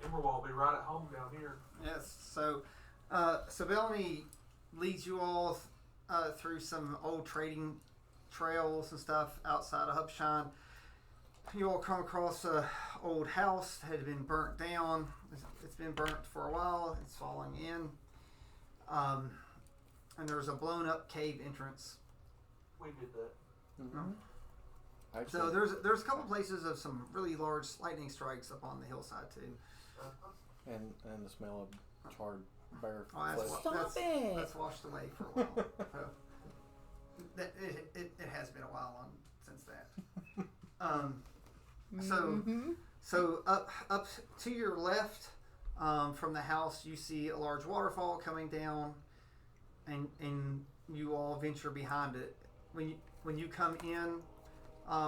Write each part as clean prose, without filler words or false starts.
Timberwall will be right at home down here. Yes. So Bellamy leads you all through some old trading trails and stuff outside of Hubshine. You all come across an old house that had been burnt down. It's been burnt for a while. It's falling in. And there's a blown up cave entrance. We did that. Mm-hmm. So there's a couple places of some really large lightning strikes up on the hillside too. And the smell of charred bear flesh. That's washed away for a while. So, it has been a while since that. So up to your left from the house, you see a large waterfall coming down, and you all venture behind it. When you come in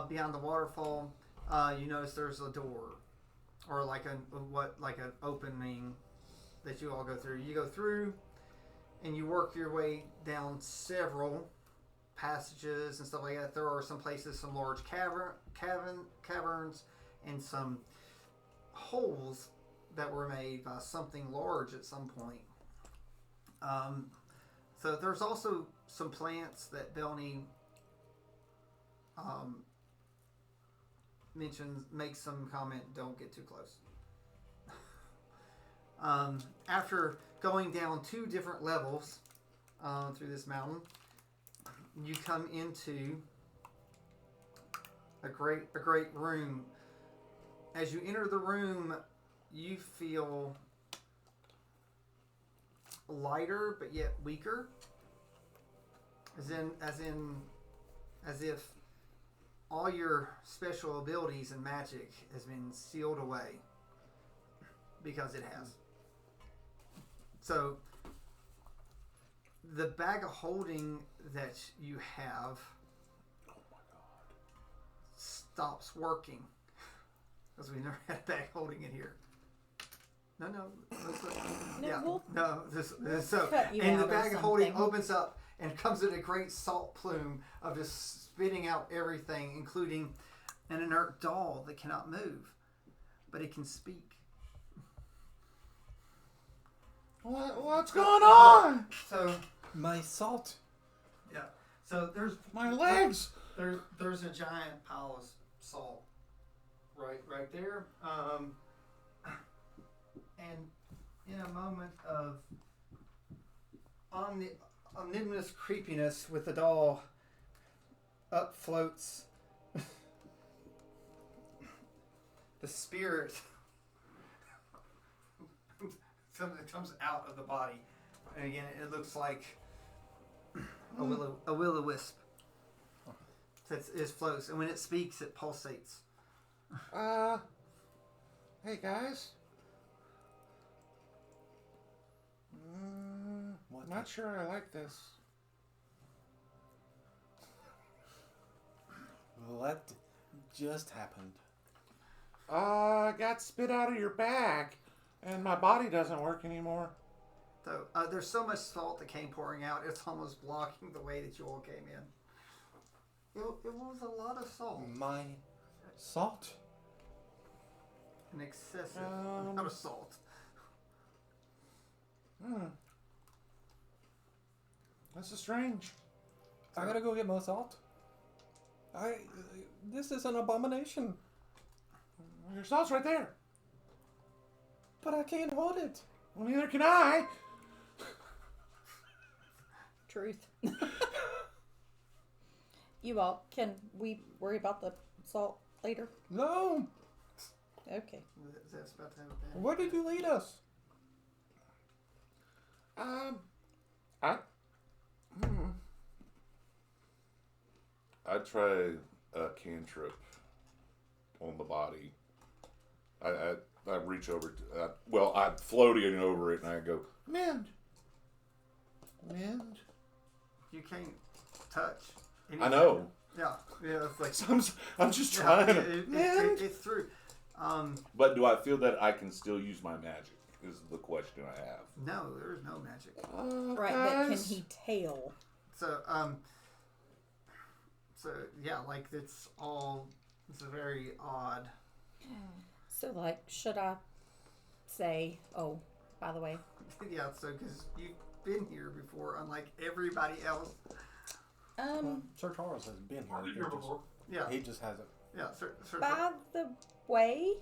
beyond the waterfall, you notice there's a door, or like an opening that you all go through. You go through, and you work your way down several passages and stuff like that. There are some places, some large caverns, and some holes that were made by something large at some point. So there's also some plants that Belny makes some comment, don't get too close. After going down 2 different levels through this mountain, you come into a great room. As you enter the room, you feel lighter but yet weaker, as if all your special abilities and magic has been sealed away, because it has. So the bag of holding that you have stops working, because we never had a bag holding in here. No. So and the bag of holding opens up and comes in a great salt plume of just spitting out everything, including an inert doll that cannot move, but it can speak. What's going on? So my salt. Yeah. So there's my legs. There's a giant pile of salt right there. And in a moment of omnivorous creepiness with the doll, up floats the spirit. Something that comes out of the body, and again, it looks like a will-o'-wisp. So it floats, and when it speaks, it pulsates. Hey guys. I'm not sure I like this. What just happened? I got spit out of your bag, and my body doesn't work anymore. So there's so much salt that came pouring out, it's almost blocking the way that you all came in. It was a lot of salt. My salt? An excessive amount of salt. This is strange. I gotta go get more salt. This is an abomination. Your salt's right there. But I can't hold it. Well, neither can I. Truth. You all, can we worry about the salt later? No. Okay. That's about to have a bad. Where did you lead us? I try a cantrip on the body. I reach over to, I'm floating over it, and I go, Mend. You can't touch anything. I know. Yeah, it's like I'm just trying to. It's through. But do I feel that I can still use my magic? Is the question I have. No, there's no magic. Right, guys. but can he tail? So yeah, like it's a very odd. So, like, should I say, oh, by the way, Yeah, so because you've been here before, unlike everybody else. Sir Charles has been I've been here. here before. Yeah, He just hasn't. yeah. Sir, by the way,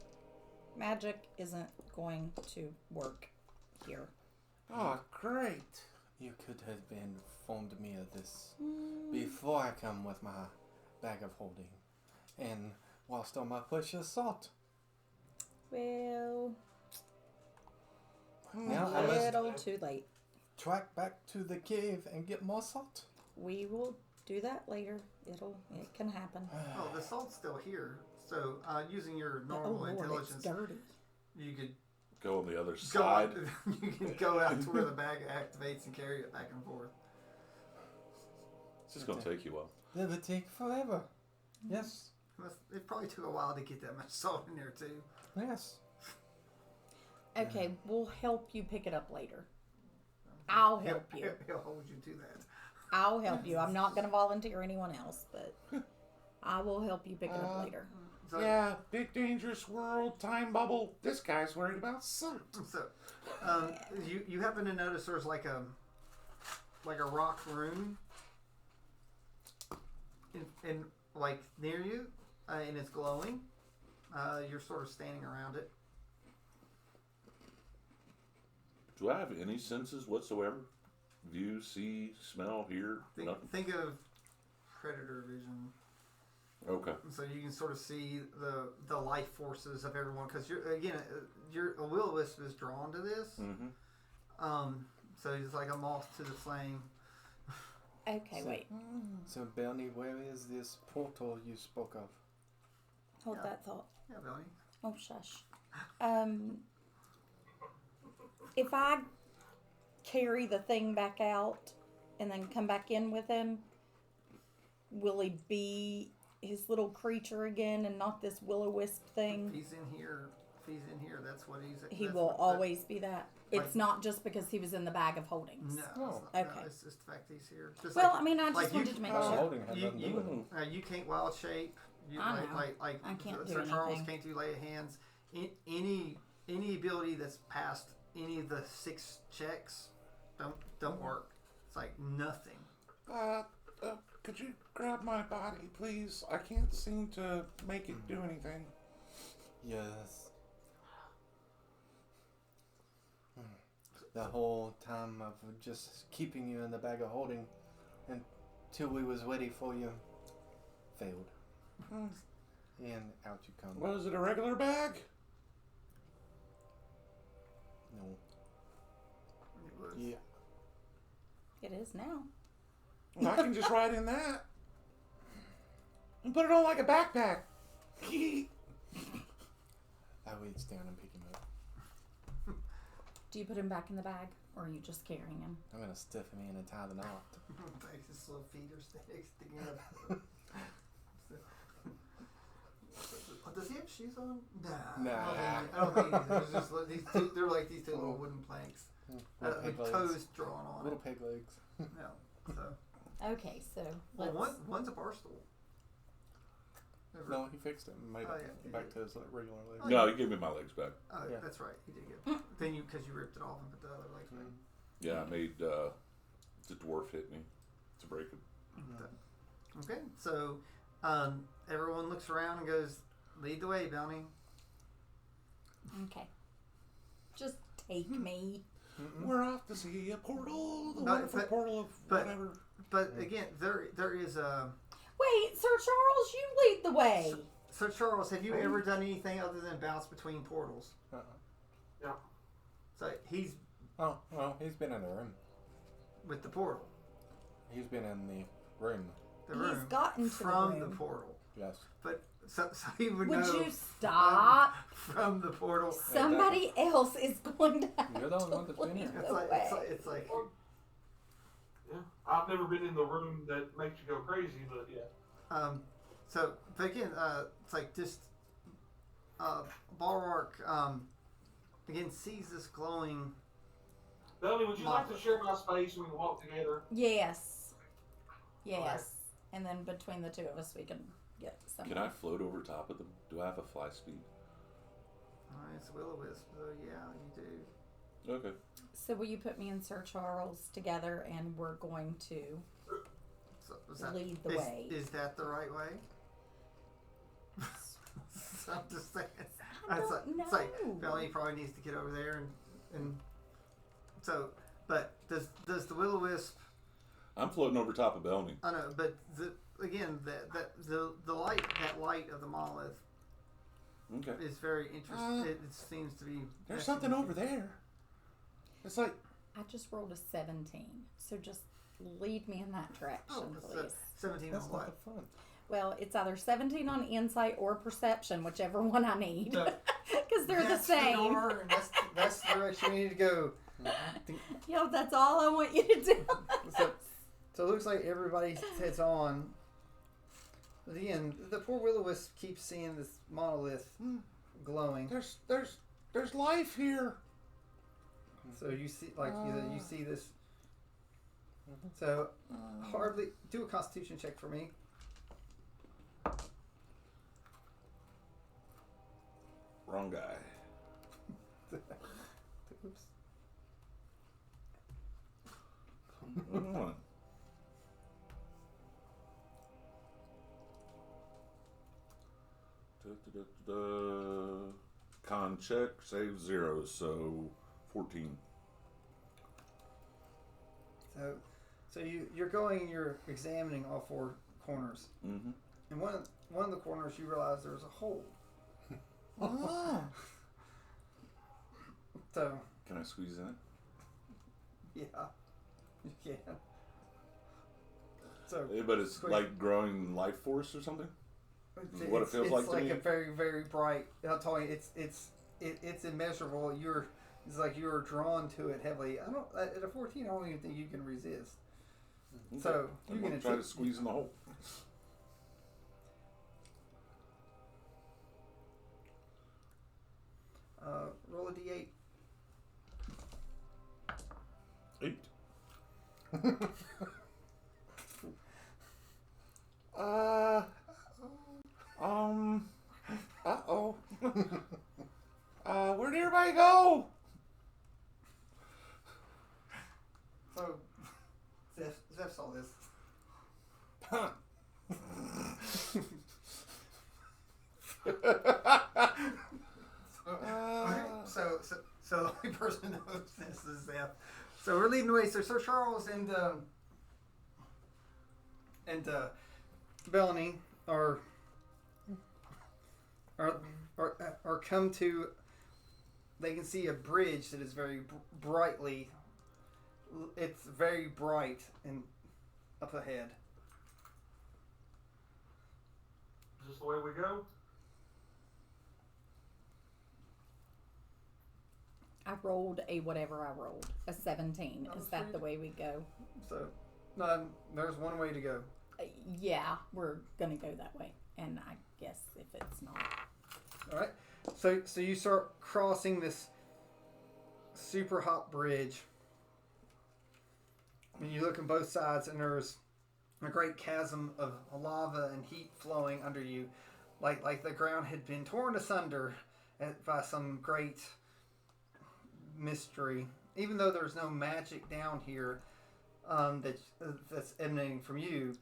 magic isn't going to work here. Oh, great. You could have informed me of this before I come with my bag of holding, and whilst on my precious salt. Well, Now a I must little too late. track back to the cave and get more salt. We will do that later. It can happen. oh, the salt's still here. So using your Oh normal Lord, it's intelligence, dirty. you could Go on the other go side. out, you can go out to where the bag activates and carry it back and forth. It's just gonna take you a while. That would take forever. Yes. It probably took a while to get that much salt in there too. Yes. Okay, we'll help you pick it up later. I'll help you. He'll hold you to that. I'll help you. I'm not going to volunteer anyone else, but I will help you pick it up later. So, Yeah, big dangerous world, time bubble. This guy's worried about salt. So, you happen to notice there's like a rock room in like near you, and it's glowing. You're sort of standing around it. Do I have any senses whatsoever? View, see, smell, hear? Nothing. Think of predator vision. Okay. So you can sort of see the life forces of everyone because you're a will-o-wisp is drawn to this. Mm-hmm. So he's like a moth to the flame. Okay, wait. So, Bernie, where is this portal you spoke of? Hold Yeah. that thought. Yeah, Billy. Oh, shush. If I carry the thing back out and then come back in with him, will he be his little creature again and not this will-o-wisp thing? If he's in here, that's what he's. He that's will what- always be that. It's Like- not just because he was in the bag of holdings. No, No. it's not, Okay. no, it's just the fact that he's here. Just Well, like, I mean, I just like wanted you- to make Bag of sure. holding had nothing to do with it. you can't wild shape. You I know. like I can't do Sir Charles anything. can't do lay of hands. Any ability that's past any of the 6 checks don't work. It's like nothing. Could you grab my body, please? I can't seem to make it do anything. Yes. The whole time of just keeping you in the bag of holding until we was ready for you failed. And out you come. Was it a regular bag? No. It was. Yeah. It is now. Well, I can just ride in that. And put it on like a backpack. I reach down and pick him up. Do you put him back in the bag, or are you just carrying him? I'm gonna stiff him in and tie the knot. Like his little feet are sticking up. Does he have shoes on? Nah. I don't think he does. It's just like these two. They're like these two little wooden planks. Little peg With legs. toes drawn on Little it. peg legs. Yeah. So, Okay, so well, let's. one's a bar stool. No, he fixed it and made Oh, it yeah. back to his regular legs. Oh, No, you gave me my legs back. Oh, Yeah. that's right. He did get. Then because you ripped it off and put the other legs back. Yeah, I made the dwarf hit me to break it. Okay, so everyone looks around and goes, "Lead the way, Bounty." Okay. Just take me. We're off to see a portal, the No, wonderful portal of but- whatever. But again, there is a. Wait, Sir Charles, you lead the way. So Charles, have you ever done anything other than bounce between portals? Yeah. So he's Oh, well, he's been in the room. with the portal, He's been in the room. the He's room gotten to the from the room. portal. Yes. But so he would Would know you stop? from the portal. Somebody else is going to have You're the only to one that's been lead here. It's the like, way. it's like Yeah. I've never been in the room that makes you go crazy, but yeah. so but again, it's like just Balrock again sees this glowing. Belly, would you like to share my space when we walk together? Yes. Yes. And then between the two of us, we can get some. Can I float over top of them? Do I have a fly speed? It's a will-o-wisp, so yeah, you do. Okay. So will you put me and Sir Charles together, and we're going to So, lead the way? Is that the right way? So I'm just saying. I It's don't it's like know. Belly probably needs to get over there and so. But does the will-o-wisp? I'm floating over top of Bellamy. I know, but the light of the monolith Okay. is very interesting. It seems to be. There's something over there. It's like I just rolled a 17, so just lead me in that direction, please. 17 That's on not what? the fun. Well, it's either 17 on insight or perception, whichever one I need, No. because they're the That's same. door, and that's the direction we need to go. Yeah, that's all I want you to do. So it looks like everybody's heads on. But again, the poor will-o-wisp keeps seeing this monolith glowing. there's life here. So you see, you see this. So hardly do a Constitution check for me. Wrong guy. Oops. Come on. Con check, save 0, so 14. So you're going and you're examining all four corners. Mm-hmm. And one of the corners you realize there's a hole. Oh. So Can I squeeze in it? yeah, you can. So But it's Squeeze. like growing life force or something? What it feels it's like to like me? a very, very bright. I'll tell you, it's immeasurable. It's like you're drawn to it heavily. I don't at a 14. I don't even think you can resist. Okay. So I'm you're gonna gonna try take- to squeeze in the hole. Roll a d8. 8. Uh-oh. Where'd everybody go? So Zeph saw this. Huh. So the only person who knows this is Zeph. So we're leading the way. So Sir Charles and Bellamy are come to. They can see a bridge that is very brightly. It's very bright and up ahead. Is this the way we go? I rolled a whatever I rolled, a 17. Is that the way we go? So, there's one way to go. Yeah, we're gonna go that way. And I guess if it's not, All right. So you start crossing this super hot bridge. And you look on both sides, and there's a great chasm of lava and heat flowing under you, like the ground had been torn asunder by some great mystery. Even though there's no magic down here that's emanating from you,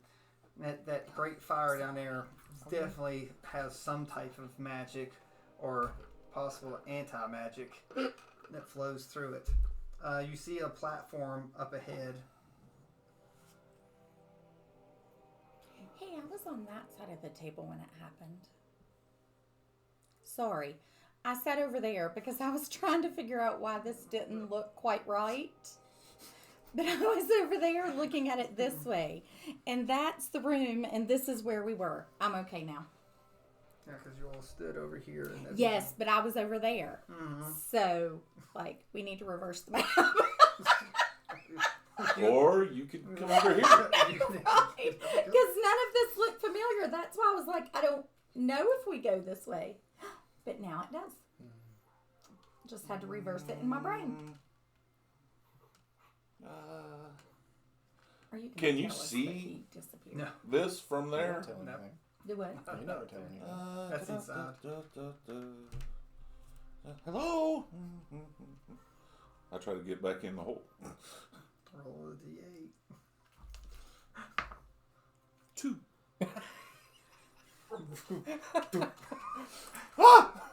that great fire down there definitely has some type of magic or possible anti-magic that flows through it. You see a platform up ahead. hey, I was on that side of the table when it happened. Sorry. I sat over there because I was trying to figure out why this didn't look quite right. But I was over there looking at it this way. And that's the room, and this is where we were. I'm okay now. Yeah, because you all stood over here. And that's Yes, but I was over there. Mhm. So, we need to reverse the map. Or you could come over here. Because none of this looked familiar. That's why I was like, I don't know if we go this way. But now it does. Just had to reverse it in my brain. Are you gonna Can you tell us that see he disappeared? No. This from You're there? not telling No. anything. Do what? You're never telling anything. That's inside. Hello? I try to get back in the hole. Roll a d8. 2. Ah!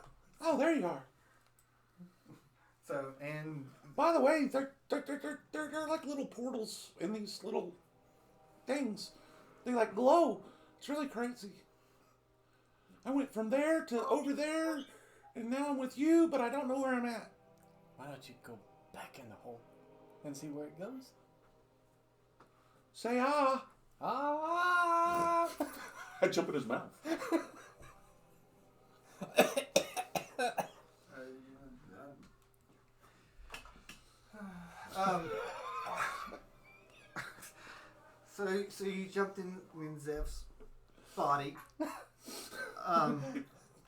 Oh, there you are. So, and By the way, they're like little portals in these little things. They like glow. It's really crazy. I went from there to over there, and now I'm with you, but I don't know where I'm at. Why don't you go back in the hole and see where it goes? Say ah. Ah! I jump in his mouth. So you jumped in Zev's body. All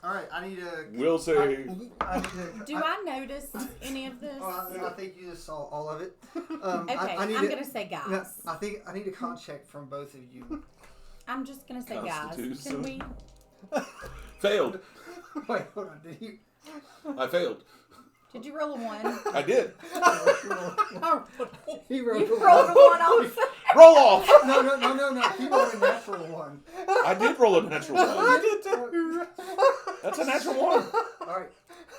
right, I need to. Will say. I need to. Do I notice any of this? I think you just saw all of it. Okay, I'm going to say guys. No, I think I need a con check from both of you. I'm just going to say guys. Constitution. Can we? Failed. Wait, hold on. Did you? I failed. Did you roll a 1? I did. He rolled You a rolled a 1 also. Roll off. No. He rolled a natural one. I did roll a natural 1. I did too. That's a natural 1. All right,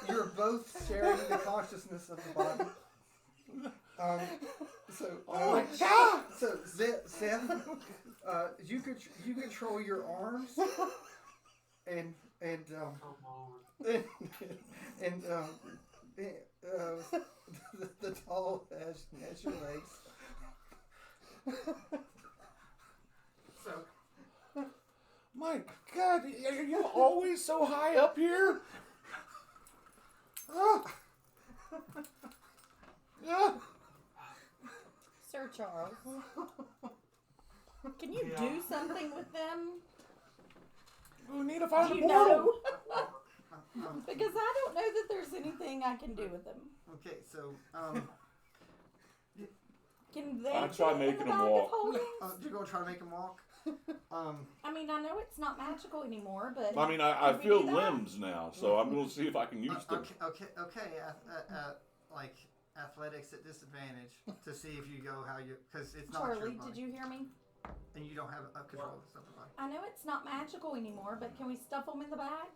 you're both sharing the consciousness of the body. Oh my god! So Zev, you control your arms, and the tall has your legs. So. My god, are you always so high up here? Ah. Ah. Sir Charles, can you do something with them? We need to find Do a you portal. know? Because I don't know that there's anything I can do with them. Okay, so Can they? I try fit in making the them bag of walk. holding? you're gonna try to make him walk. I mean, I know it's not magical anymore, but I mean, I Can we feel do that? limbs now, so I'm going to see if I can use them. Okay. Like athletics at disadvantage to see if you go how you, because it's not your Charlie, body, did you hear me? and you don't have a control of the body. I know it's not magical anymore, but can we stuff them in the bag?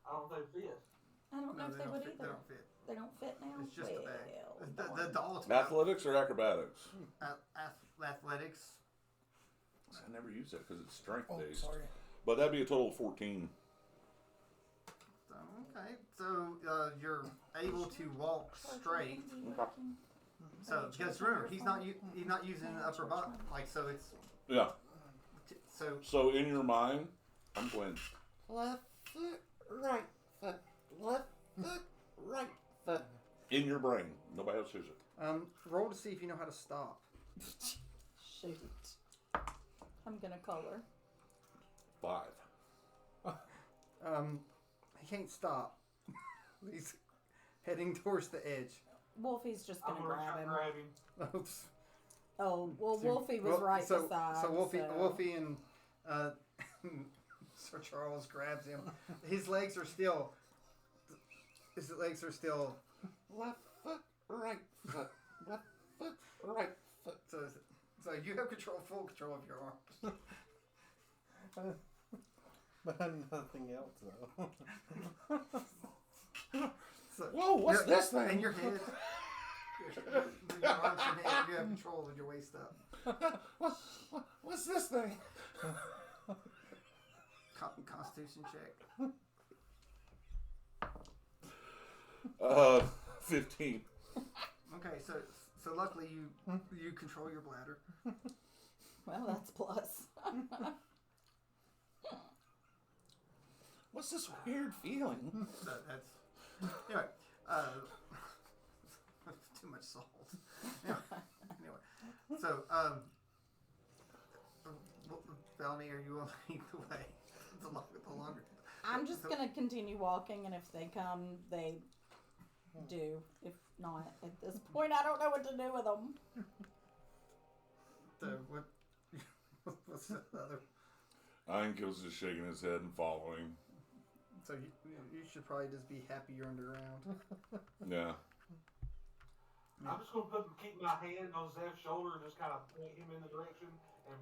I don't think it fits. I don't know if they would They either. don't fit. They don't fit now. It's just a bag. Well, The doll. Athletics or acrobatics? Athletics. I never use that because it's strength Oh, based. sorry. But that'd be a total of 14. Okay, so you're able to walk straight. So because remember, he's not using the upper body, like so it's Yeah. so. So in your mind, I'm going. Left foot, right foot. Left foot, right foot. In your brain. Nobody else hears it. Roll to see if you know how to stop. Shoot. I'm gonna call her. 5. He can't stop. He's heading towards the edge. Wolfie's just I'm gonna gonna grab try him. grab him. Oops. Oh, well, Wolfie was right so, beside. So Wolfie and Sir Charles grabs him. His legs are still. Left foot, right foot. Left foot, right foot. So you have full control of your arms. But nothing else though. So, Whoa, what's this thing? And your head. Your arms and head. You have control of your waist up. What's this thing? Constitution check. 15. Okay, so luckily you control your bladder. Well, that's plus. What's this weird feeling? So that's anyway. Too much salt. Anyway, so Felony, are you willing to lead the way? The longer. I'm just gonna continue walking, and if they come, they do. If not, at this point, I don't know what to do with them. So what's the other? I think he was just shaking his head and following. So you should probably just be happy you're underground. Yeah. I'm just gonna keep my hand on Zeph's shoulder and just kind of point him in the direction and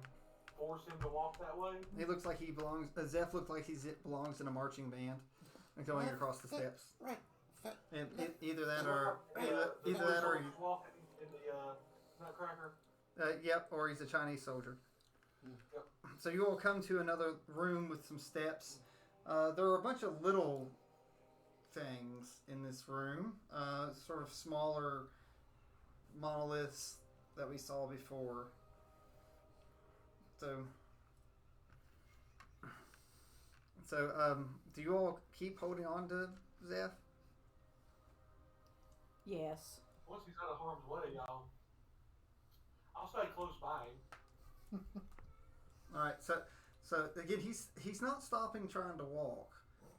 force him to walk that way. He looks like he belongs. Zeph looks like he belongs in a marching band, and going across the steps. Right. And either that The either that or soldier's walking in the Nutcracker. yep, or he's a Chinese soldier. Yep. So you all come to another room with some steps. There are a bunch of little things in this room, sort of smaller monoliths that we saw before. So, do you all keep holding on to Zeph? Yes. Once he's out of harm's way, I'll stay close by him. All right. So again, he's not stopping trying to walk.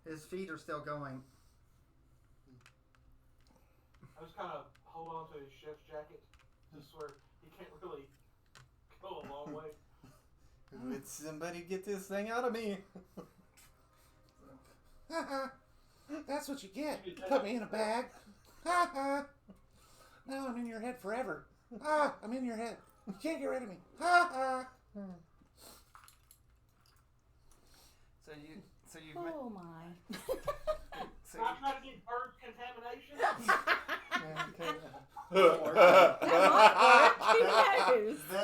His feet are still going. I just kind of hold on to his chef's jacket, just where he can't really go a long way. Would somebody get this thing out of me? That's what you get. You put me in a bag. Now I'm in your head forever. I'm in your head. You can't get rid of me. So you. Oh my. So I'm trying to get bird contamination. Who knows?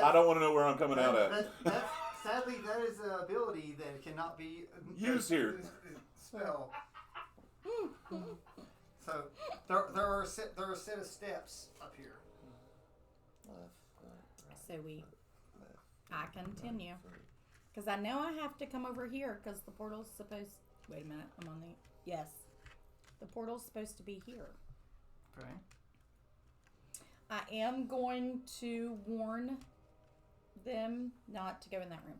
I don't want to know where I'm coming out at. Sadly, that is an ability that cannot be Used here. Spell. So there are a set of steps up here. So I continue. Because I know I have to come over here because the portal's supposed... Wait a minute, I'm on the... Yes. The portal's supposed to be here. Okay. I am going to warn them not to go in that room.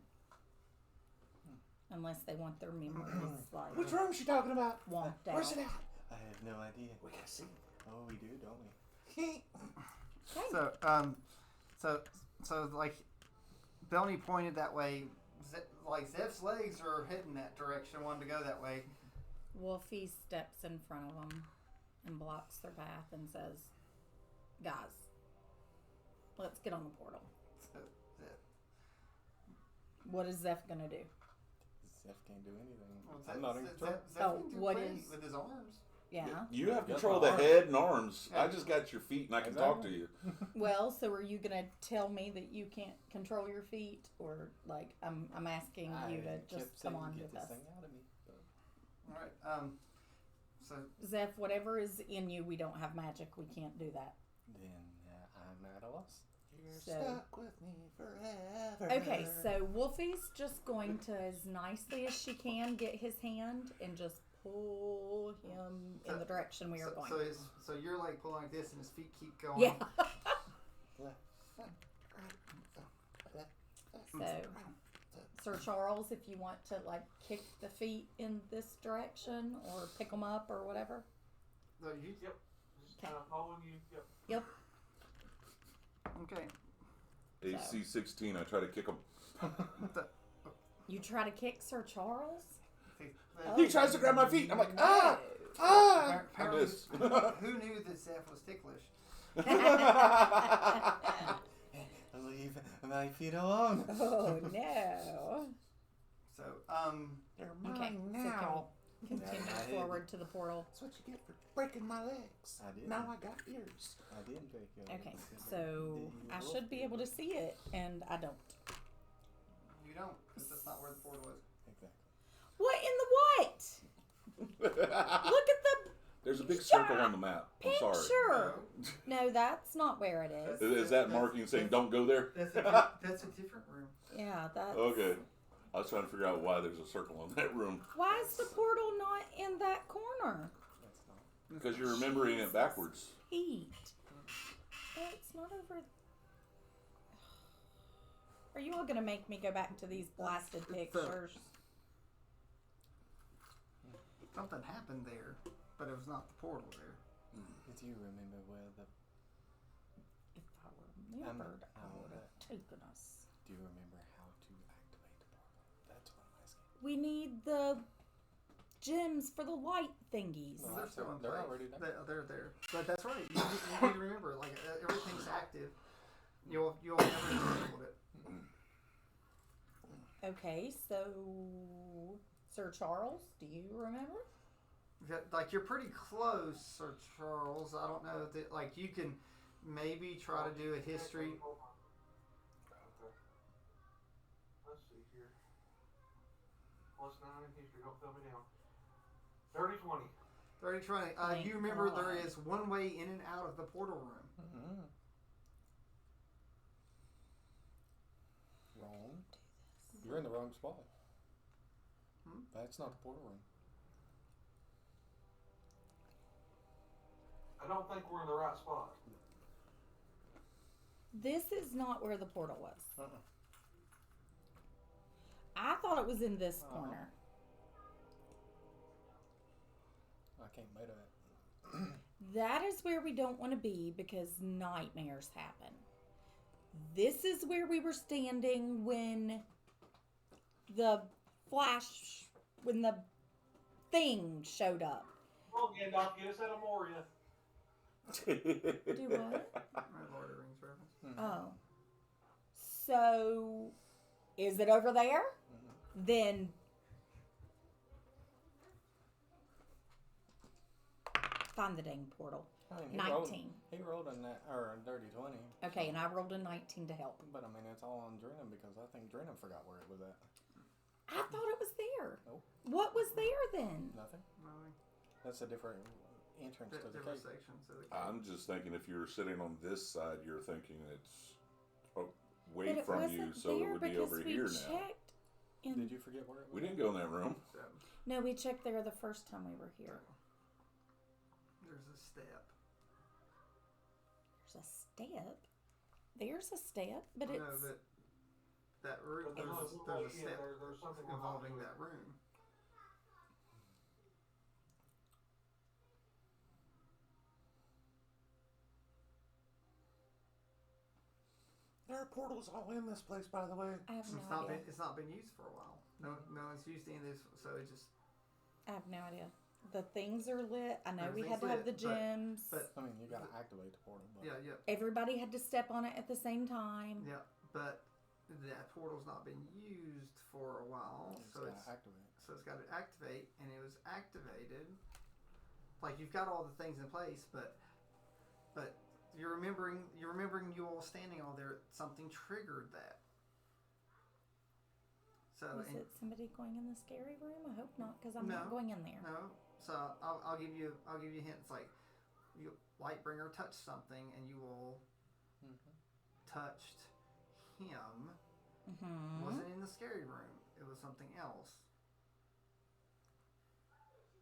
Unless they want their memories like Which room she talking about? whomped out. Where's it at? I have no idea. We gotta see. Oh, we do, don't we? So like, Belny pointed that way. Like Zeph's legs are heading that direction, wanting to go that way. Wolfie steps in front of them and blocks their path and says, "Guys, let's get on the portal." So, What is Zeph gonna do? Zeph can't do anything. well, I'm not in control. Zeph Oh, can do what plenty is- with his arms? Yeah. You have Yep, control of my the arm. head and arms. Yeah. I just got your feet and I can talk to you. Well, so are you gonna tell me that you can't control your feet, or like I'm asking you to kept just saying, come on get with this us? thing out of me. So. All right. So Zeph, whatever is in you, we don't have magic. We can't do that. Then I'm at a loss. You're So- stuck with me forever. Okay, so Wolfie's just going to, as nicely as she can, get his hand and just pull him in the direction we are going. So you're like pulling like this, and his feet keep going. Yeah. So, Sir Charles, if you want to like kick the feet in this direction or pick them up or whatever. So you, Yep. Just kind of following you. Yep. Yep. okay. AC 16, I try to kick him. You try to kick Sir Charles? He tries to grab my feet. I'm like, No. Apparently, miss. who knew that Zeph was ticklish? Leave my feet alone. Oh no. So they're Okay, mine so now. can we continue I did. forward to the portal? That's what you get for breaking my legs. I did. Now I got ears. I didn't break your Okay, legs. so I should be able to see it, and I don't. you don't, because that's not where the portal is. Exactly. What in the what? Look at the There's a big circle on the map. I'm sorry. picture. No, that's not where it is. Is that marking saying don't go there? That's a different room. Yeah, that's. Okay. I was trying to figure out why there's a circle on that room. Why is the portal not in that corner? That's not. Because you're remembering it backwards. Heat. Well, it's not over. Are you all gonna make me go back to these blasted pictures? Something happened there, but it was not the portal there. Do you remember where the? If I remembered, I would have taken us. Do you remember how to activate the portal? That's what I'm asking. We need the gems for the light thingies. No, They're still in they're place. already there. They're there. But that's right. You need to remember, like everything's active. You'll never disabled it. Okay, so Sir Charles, do you remember? Like you're pretty close, Sir Charles. I don't know that. Like you can maybe try to do a history. Okay. Let's see here. +9 in history. Don't fill me down. 30-20. 30-20. You remember there is one way in and out of the portal room. Mm-hmm. Wrong. You're in the wrong spot. That's not the portal room. I don't think we're in the right spot. This is not where the portal was. Uh-uh. I thought it was in this corner. I can't made it. That is where we don't want to be because nightmares happen. This is where we were standing when the thing showed up. Come on, Gandalf, get us out of Moria. Do what? My Lord of the Rings reference. Oh. So, is it over there? Then find the dang portal. I mean, 19. He rolled a dirty 20. Okay, and I rolled a 19 to help. But I mean, it's all on Drennan because I think Drennan forgot where it was at. I thought it was there. Nope. What was there then? Nothing. Really? That's a different entrance to the Different cave. sections of the cave. I'm just thinking if you're sitting on this side, you're thinking it's away But it from wasn't you, so it there would be because over we here now. checked in. Did you forget where it was? We didn't go in that room. So, No, we checked there the first time we were here. there's a step. There's a step. There's a step, but No, it's. but that room, But there's a step there's something involving behind that room. There are portals all in this place, by the way. I have no idea. It's not been used for a while. No one's used any of this, so it just. I have no idea. The things are lit. I know we had Everything's to have the lit, gems. but- I mean, you gotta activate the portal. But Yeah, Everybody had to step on it at the same time. yeah, but that portal's not been used for a while, it's so gotta it's activate. got to activate, and it was activated. Like you've got all the things in place, but you're remembering you all standing all there. Something triggered that. So Is it somebody going in the scary room? I hope not, because I'm not No. going in there. no, so I'll give you hints. Like you Lightbringer touched something, and you all touched him. Mm-hmm. It wasn't in the scary room. It was something else.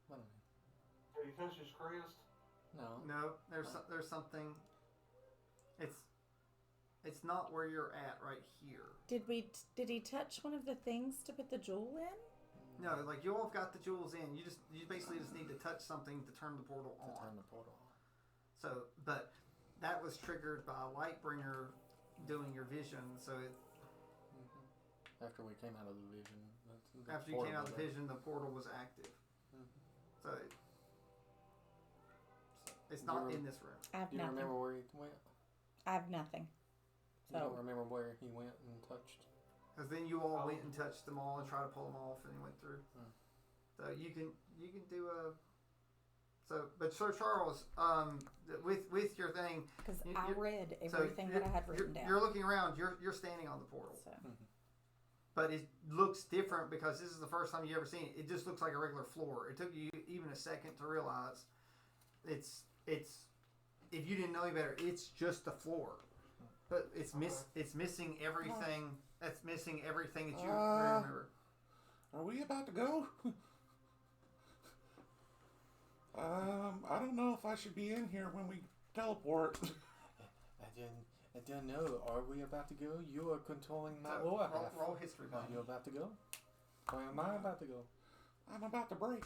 What Have you touched his crest? No. No, there's something. It's not where you're at right here. Did he touch one of the things to put the jewel in? No, like you all have got the jewels in. You basically just need to touch something to turn the portal To on. turn the portal on. So, but that was triggered by Lightbringer doing your vision. So After we came out of the vision. the after you portal came out of was the there. vision, the portal was active. Mhm. So it's not You in this room. I have You nothing. remember where he went? I have nothing. You don't So remember where he went and touched? Because then you all went and touched them all and tried to pull them off, and you went through. So you can do a. So, but Sir Charles, with your thing, because You- I you're- read so everything that I had written down. You're looking around. You're standing on the portal, So but it looks different because this is the first time you ever seen it. It just looks like a regular floor. It took you even a second to realize it's. If you didn't know any better, it's just a floor, but it's missing everything. That's missing everything that you remember. Are we about to go? I don't know if I should be in here when we teleport. I don't know. Are we about to go? You are controlling my So, lower half. roll history. Are you about to go? Or am I about to go? I'm about to break.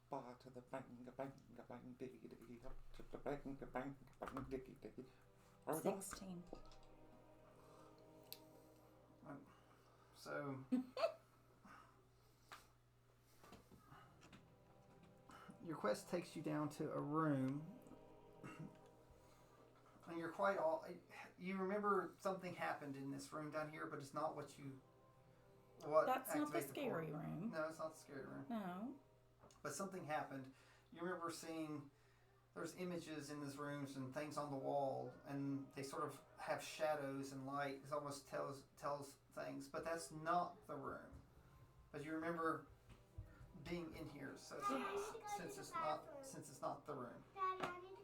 Ba to the bang, bang, bang, diggy, diggy, up to the bang, bang, bang, diggy, diggy. Are we going? 16. So your quest takes you down to a room, and you're quite all. You remember something happened in this room down here, but it's not what you. What That's not the activates scary portal. room. No, it's not the scary room. No. But something happened. You remember seeing. There's images in these rooms and things on the wall, and they sort of have shadows and light. It almost tells things, but that's not the room. But you remember being in here, so since it's not the room. Daddy, I need to